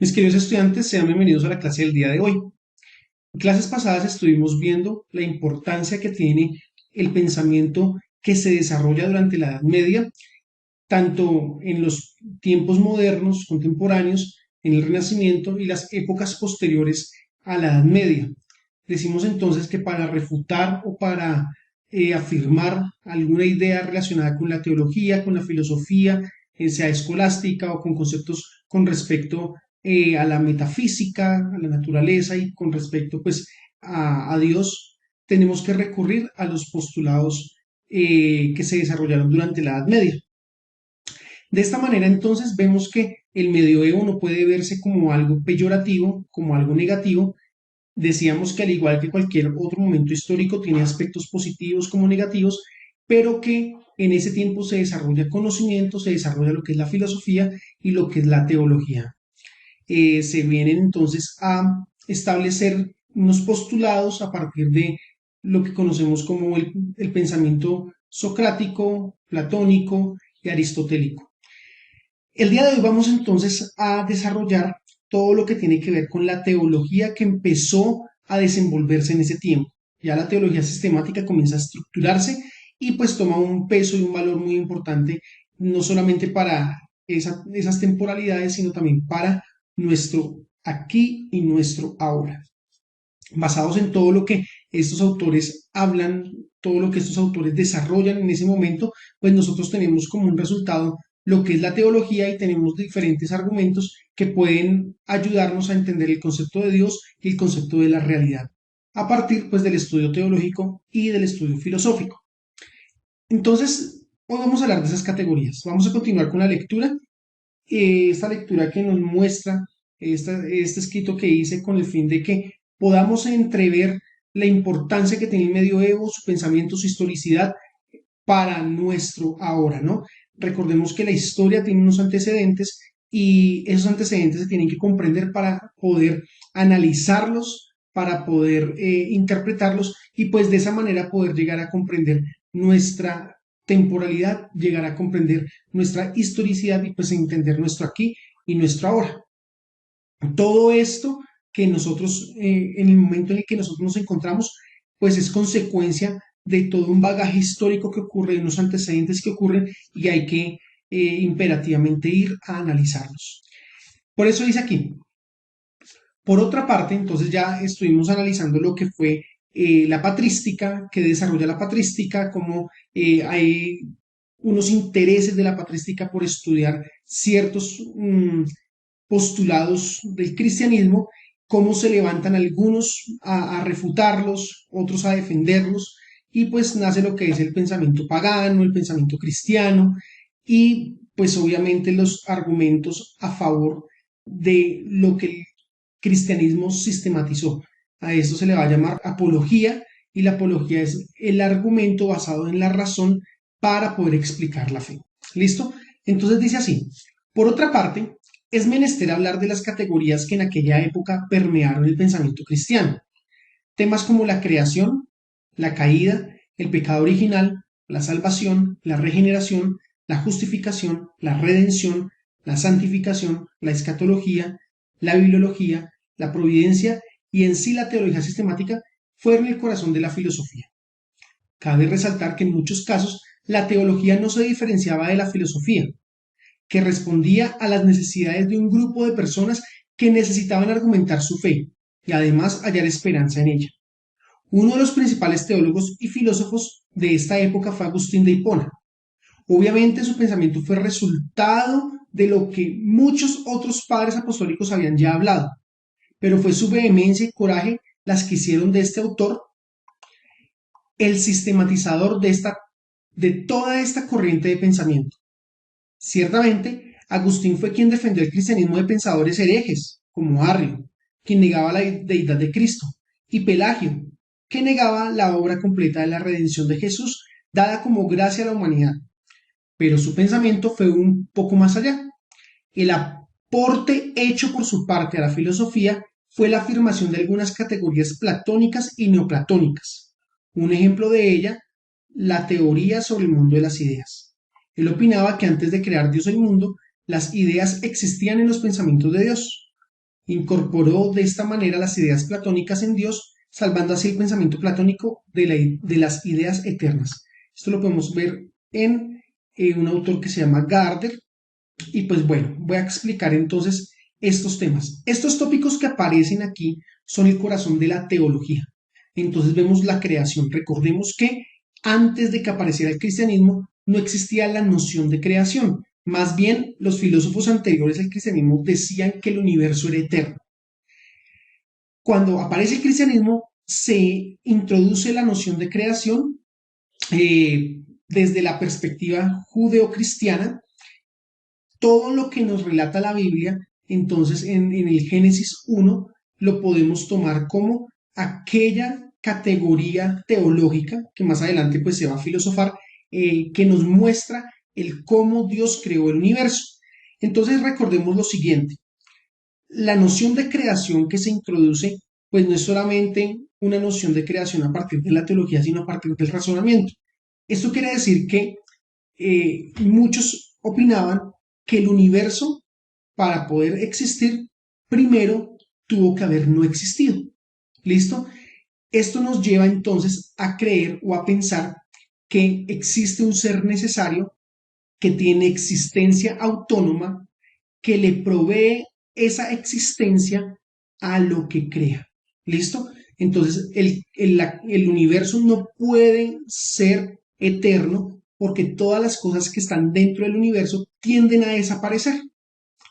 Mis queridos estudiantes, sean bienvenidos a la clase del día de hoy. En clases pasadas estuvimos viendo la importancia que tiene el pensamiento que se desarrolla durante la Edad Media, tanto en los tiempos modernos, contemporáneos, en el Renacimiento y las épocas posteriores a la Edad Media. Decimos entonces que para refutar o para afirmar alguna idea relacionada con la teología, con la filosofía, sea escolástica o con conceptos con respecto a la metafísica, a la naturaleza y con respecto pues a Dios, tenemos que recurrir a los postulados que se desarrollaron durante la Edad Media. De esta manera, entonces, vemos que el medioevo no puede verse como algo peyorativo, como algo negativo. Decíamos que al igual que cualquier otro momento histórico tiene aspectos positivos como negativos, pero que en ese tiempo se desarrolla conocimiento, se desarrolla lo que es la filosofía y lo que es la teología. Se vienen entonces a establecer unos postulados a partir de lo que conocemos como el pensamiento socrático, platónico y aristotélico. El día de hoy vamos entonces a desarrollar todo lo que tiene que ver con la teología que empezó a desenvolverse en ese tiempo. Ya la teología sistemática comienza a estructurarse y pues toma un peso y un valor muy importante, no solamente para esas temporalidades, sino también para nuestro aquí y nuestro ahora. Basados en todo lo que estos autores hablan, todo lo que estos autores desarrollan en ese momento, pues nosotros tenemos como un resultado lo que es la teología y tenemos diferentes argumentos que pueden ayudarnos a entender el concepto de Dios y el concepto de la realidad, a partir pues del estudio teológico y del estudio filosófico. Entonces, hoy vamos a hablar de esas categorías. Vamos a continuar con la lectura, esta lectura que nos muestra este escrito que hice con el fin de que podamos entrever la importancia que tiene el medioevo, su pensamiento, su historicidad para nuestro ahora, ¿no? Recordemos que la historia tiene unos antecedentes y esos antecedentes se tienen que comprender para poder analizarlos, para poder interpretarlos y pues de esa manera poder llegar a comprender nuestra temporalidad, llegar a comprender nuestra historicidad y pues entender nuestro aquí y nuestro ahora. Todo esto que nosotros, en el momento en el que nosotros nos encontramos, pues es consecuencia de todo un bagaje histórico que ocurre, de unos antecedentes que ocurren y hay que imperativamente ir a analizarlos. Por eso dice aquí, por otra parte, entonces ya estuvimos analizando lo que fue la patrística, que desarrolla la patrística, cómo hay unos intereses de la patrística por estudiar ciertos postulados del cristianismo, cómo se levantan algunos a refutarlos, otros a defenderlos, y pues nace lo que es el pensamiento pagano, el pensamiento cristiano, y pues obviamente los argumentos a favor de lo que el cristianismo sistematizó. A esto se le va a llamar apología, y la apología es el argumento basado en la razón para poder explicar la fe. ¿Listo? Entonces dice así, por otra parte, es menester hablar de las categorías que en aquella época permearon el pensamiento cristiano. Temas como la creación, la caída, el pecado original, la salvación, la regeneración, la justificación, la redención, la santificación, la escatología, la bibliología, la providencia y en sí la teología sistemática fueron el corazón de la filosofía. Cabe resaltar que en muchos casos la teología no se diferenciaba de la filosofía, que respondía a las necesidades de un grupo de personas que necesitaban argumentar su fe y además hallar esperanza en ella. Uno de los principales teólogos y filósofos de esta época fue Agustín de Hipona. Obviamente su pensamiento fue resultado de lo que muchos otros padres apostólicos habían ya hablado, pero fue su vehemencia y coraje las que hicieron de este autor el sistematizador de toda esta corriente de pensamiento. Ciertamente, Agustín fue quien defendió el cristianismo de pensadores herejes, como Arrio, quien negaba la deidad de Cristo, y Pelagio, que negaba la obra completa de la redención de Jesús, dada como gracia a la humanidad. Pero su pensamiento fue un poco más allá. El aporte hecho por su parte a la filosofía fue la afirmación de algunas categorías platónicas y neoplatónicas. Un ejemplo de ella, la teoría sobre el mundo de las ideas. Él opinaba que antes de crear Dios el mundo, las ideas existían en los pensamientos de Dios. Incorporó de esta manera las ideas platónicas en Dios, salvando así el pensamiento platónico de las ideas eternas. Esto lo podemos ver en un autor que se llama Gardner. Y pues bueno, voy a explicar entonces estos temas. Estos tópicos que aparecen aquí son el corazón de la teología. Entonces vemos la creación. Recordemos que antes de que apareciera el cristianismo no existía la noción de creación. Más bien, los filósofos anteriores al cristianismo decían que el universo era eterno. Cuando aparece el cristianismo, se introduce la noción de creación desde la perspectiva judeocristiana. Todo lo que nos relata la Biblia, entonces en el Génesis 1 lo podemos tomar como aquella categoría teológica que más adelante pues se va a filosofar, que nos muestra el cómo Dios creó el universo. Entonces recordemos lo siguiente, la noción de creación que se introduce pues no es solamente una noción de creación a partir de la teología, sino a partir del razonamiento. Esto quiere decir que muchos opinaban que el universo, para poder existir, primero tuvo que haber no existido. ¿Listo? Esto nos lleva entonces a creer o a pensar que existe un ser necesario que tiene existencia autónoma, que le provee esa existencia a lo que crea. ¿Listo? Entonces, el universo no puede ser eterno porque todas las cosas que están dentro del universo tienden a desaparecer.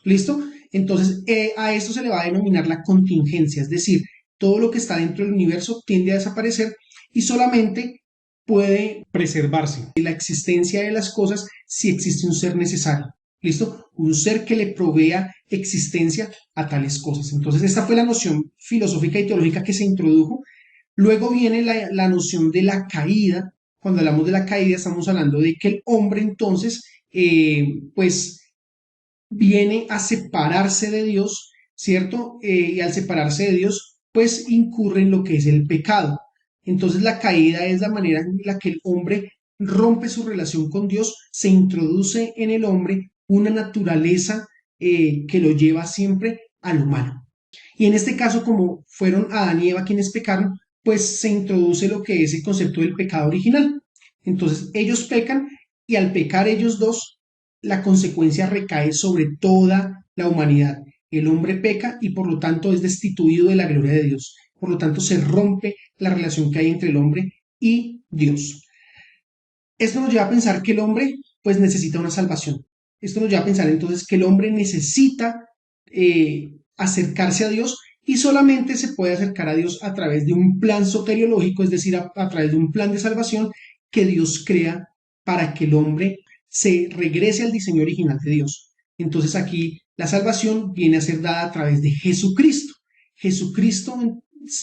¿Listo? Entonces, a esto se le va a denominar la contingencia, es decir, todo lo que está dentro del universo tiende a desaparecer y solamente puede preservarse la existencia de las cosas si existe un ser necesario. ¿Listo? Un ser que le provea existencia a tales cosas. Entonces, esta fue la noción filosófica y teológica que se introdujo. Luego viene la noción de la caída. Cuando hablamos de la caída, estamos hablando de que el hombre entonces, pues, viene a separarse de Dios, ¿cierto? Y al separarse de Dios, pues incurre en lo que es el pecado. Entonces la caída es la manera en la que el hombre rompe su relación con Dios, se introduce en el hombre una naturaleza que lo lleva siempre a lo malo. Y en este caso, como fueron Adán y Eva quienes pecaron, pues se introduce lo que es el concepto del pecado original. Entonces ellos pecan y al pecar ellos dos, la consecuencia recae sobre toda la humanidad. El hombre peca y por lo tanto es destituido de la gloria de Dios. Por lo tanto se rompe la relación que hay entre el hombre y Dios. Esto nos lleva a pensar que el hombre pues necesita una salvación. Esto nos lleva a pensar entonces que el hombre necesita acercarse a Dios y solamente se puede acercar a Dios a través de un plan soteriológico, es decir, a través de un plan de salvación que Dios crea para que el hombre se regrese al diseño original de Dios. Entonces aquí la salvación viene a ser dada a través de Jesucristo. Jesucristo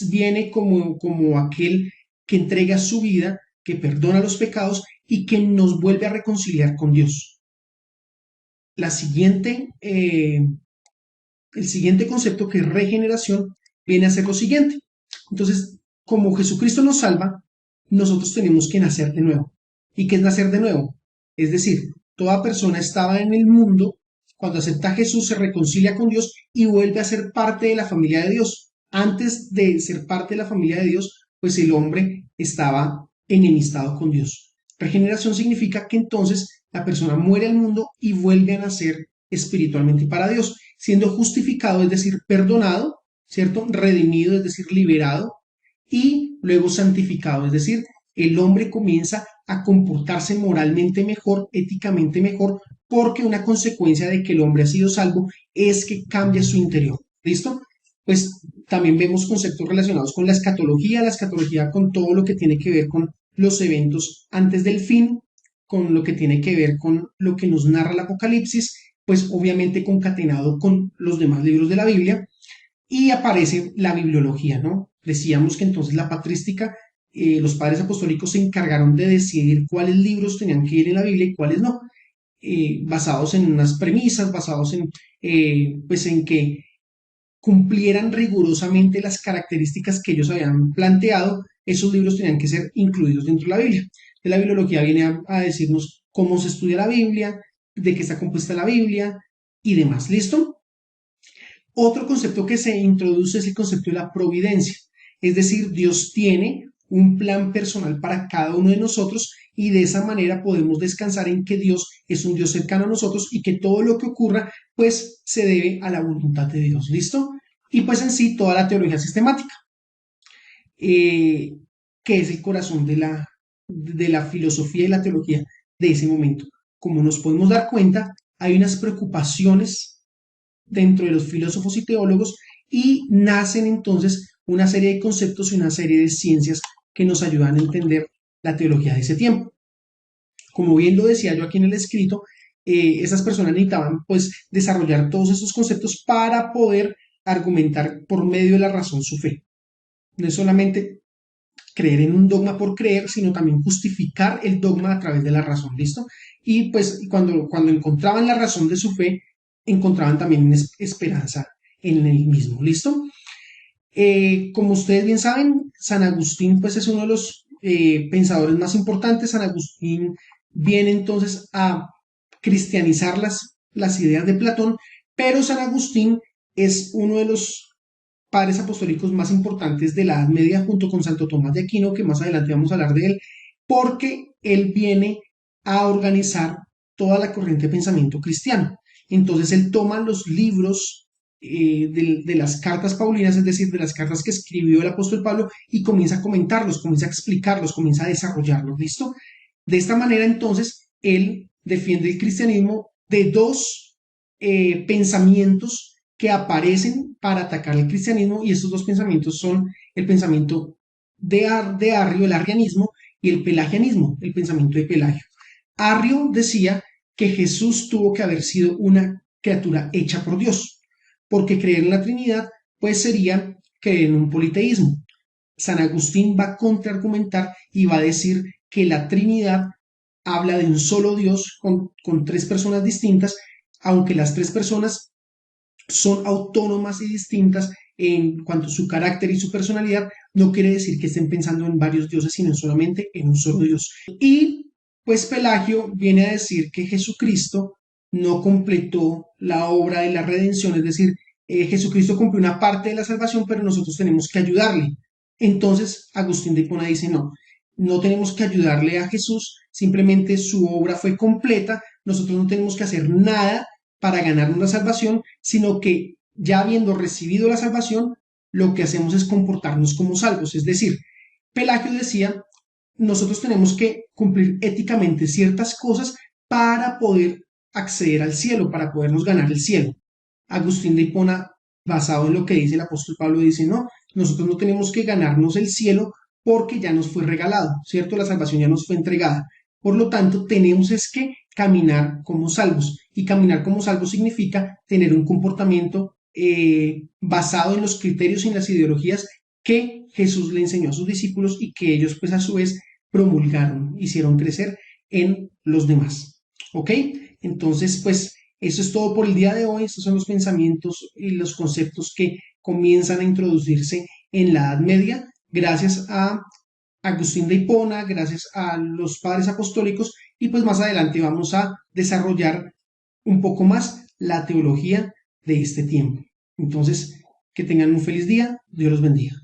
viene como aquel que entrega su vida, que perdona los pecados y que nos vuelve a reconciliar con Dios. El siguiente concepto, que es regeneración, viene a ser lo siguiente. Entonces, como Jesucristo nos salva, nosotros tenemos que nacer de nuevo. ¿Y qué es nacer de nuevo? Es decir, toda persona estaba en el mundo, cuando acepta a Jesús se reconcilia con Dios y vuelve a ser parte de la familia de Dios. Antes de ser parte de la familia de Dios, pues el hombre estaba enemistado con Dios. Regeneración significa que entonces la persona muere al mundo y vuelve a nacer espiritualmente para Dios, siendo justificado, es decir, perdonado, ¿cierto? Redimido, es decir, liberado, y luego santificado, es decir, el hombre comienza a comportarse moralmente mejor, éticamente mejor, porque una consecuencia de que el hombre ha sido salvo es que cambia su interior. ¿Listo? Pues también vemos conceptos relacionados con la escatología con todo lo que tiene que ver con los eventos antes del fin, con lo que tiene que ver con lo que nos narra el Apocalipsis, pues obviamente concatenado con los demás libros de la Biblia, y aparece la bibliología, ¿no? Decíamos que entonces la patrística, los padres apostólicos se encargaron de decidir cuáles libros tenían que ir en la Biblia y cuáles no, basados en unas premisas, basados pues en que cumplieran rigurosamente las características que ellos habían planteado. Esos libros tenían que ser incluidos dentro de la Biblia. La bibliología viene a decirnos cómo se estudia la Biblia, de qué está compuesta la Biblia y demás. ¿Listo? Otro concepto que se introduce es el concepto de la providencia, es decir, Dios tiene un plan personal para cada uno de nosotros y de esa manera podemos descansar en que Dios es un Dios cercano a nosotros y que todo lo que ocurra pues se debe a la voluntad de Dios. ¿Listo? Y pues en sí toda la teología sistemática, eh, que es el corazón de la filosofía y la teología de ese momento. Como nos podemos dar cuenta, hay unas preocupaciones dentro de los filósofos y teólogos y nacen entonces una serie de conceptos y una serie de ciencias que nos ayudan a entender la teología de ese tiempo. Como bien lo decía yo aquí en el escrito, esas personas necesitaban pues desarrollar todos esos conceptos para poder argumentar por medio de la razón su fe. No es solamente creer en un dogma por creer, sino también justificar el dogma a través de la razón, ¿listo? Y pues cuando encontraban la razón de su fe, encontraban también esperanza en el mismo, ¿listo? Como ustedes bien saben, San Agustín pues es uno de los pensadores más importantes. San Agustín viene entonces a cristianizar las ideas de Platón, pero San Agustín es uno de los padres apostólicos más importantes de la Edad Media junto con Santo Tomás de Aquino, que más adelante vamos a hablar de él, porque él viene a organizar toda la corriente de pensamiento cristiano. Entonces él toma los libros de las cartas paulinas, es decir, de las cartas que escribió el apóstol Pablo, y comienza a comentarlos, comienza a explicarlos, comienza a desarrollarlos, ¿listo? De esta manera entonces él defiende el cristianismo de dos pensamientos que aparecen para atacar el cristianismo, y estos dos pensamientos son el pensamiento de Arrio, el arrianismo, y el pelagianismo, el pensamiento de Pelagio. Arrio decía que Jesús tuvo que haber sido una criatura hecha por Dios, porque creer en la Trinidad pues sería creer en un politeísmo. San Agustín va a contraargumentar y va a decir que la Trinidad habla de un solo Dios con tres personas distintas, aunque las tres personas son autónomas y distintas en cuanto a su carácter y su personalidad, no quiere decir que estén pensando en varios dioses, sino solamente en un solo Dios. Y pues Pelagio viene a decir que Jesucristo no completó la obra de la redención, es decir, Jesucristo cumplió una parte de la salvación, pero nosotros tenemos que ayudarle. Entonces Agustín de Hipona dice, no, no tenemos que ayudarle a Jesús, simplemente su obra fue completa, nosotros no tenemos que hacer nada para ganar una salvación, sino que ya habiendo recibido la salvación, lo que hacemos es comportarnos como salvos. Es decir, Pelagio decía, nosotros tenemos que cumplir éticamente ciertas cosas para poder acceder al cielo, para podernos ganar el cielo. Agustín de Hipona, basado en lo que dice el apóstol Pablo, dice, no, nosotros no tenemos que ganarnos el cielo porque ya nos fue regalado, ¿cierto? La salvación ya nos fue entregada. Por lo tanto, tenemos es que caminar como salvos. Y caminar como salvos significa tener un comportamiento basado en los criterios y en las ideologías que Jesús le enseñó a sus discípulos y que ellos pues a su vez promulgaron, hicieron crecer en los demás. ¿Ok? Entonces pues eso es todo por el día de hoy. Estos son los pensamientos y los conceptos que comienzan a introducirse en la Edad Media gracias a Agustín de Hipona, gracias a los padres apostólicos, y pues más adelante vamos a desarrollar un poco más la teología de este tiempo. Entonces, que tengan un feliz día, Dios los bendiga.